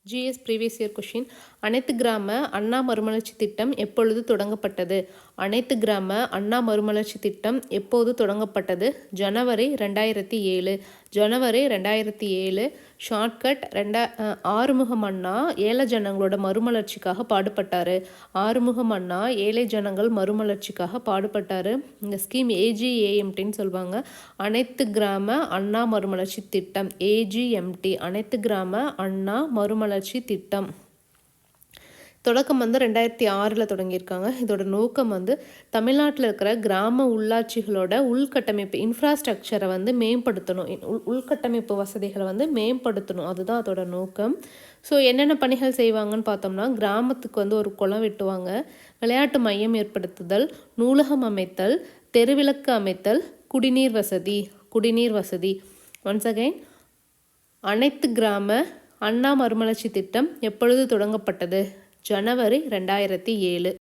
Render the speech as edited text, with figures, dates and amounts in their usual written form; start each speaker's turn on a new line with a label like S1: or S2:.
S1: GS previous year question. அனைத்து கிராம அண்ணா மறுமலர்ச்சி திட்டம் எப்பொழுது தொடங்கப்பட்டது? அனைத்து கிராம அண்ணா மறுமலர்ச்சி திட்டம் எப்போது தொடங்கப்பட்டது? ஜனவரி 2007. ஜனவரி 2007. ஷார்ட்கட் ஆறுமுகம் அண்ணா ஏழை ஜனங்களோட மறுமலர்ச்சிக்காக பாடுபட்டார். ஆறுமுகம் அண்ணா ஏழை ஜனங்கள் மறுமலர்ச்சிக்காக பாடுபட்டார். இந்த ஸ்கீம் ஏஜிஏஎம்டின்னு சொல்லுவாங்க. அனைத்து கிராம அண்ணா மறுமலர்ச்சி திட்டம் ஏஜிஎம்டி, அனைத்து கிராம அண்ணா மறுமலர்ச்சி திட்டம். தொடக்கம் 2006 தொடங்கியிருக்காங்க. இதோட நோக்கம் தமிழ்நாட்டில் இருக்கிற கிராம உள்ளாட்சிகளோட உள்கட்டமைப்பு இன்ஃப்ராஸ்ட்ரக்சரை மேம்படுத்தணும், உள்கட்டமைப்பு வசதிகளை மேம்படுத்தணும். அதுதான் அதோட நோக்கம். ஸோ என்னென்ன பணிகள் செய்வாங்கன்னு பார்த்தோம்னா, கிராமத்துக்கு ஒரு குளம் வெட்டுவாங்க, விளையாட்டு மையம் ஏற்படுத்துதல், நூலகம் அமைத்தல், தெருவிளக்கு அமைத்தல், குடிநீர் வசதி. ஒன்ஸ் அகைன், அனைத்து கிராம அண்ணா மறுமலர்ச்சி திட்டம் எப்பொழுது தொடங்கப்பட்டது? ஜனவரி 2007.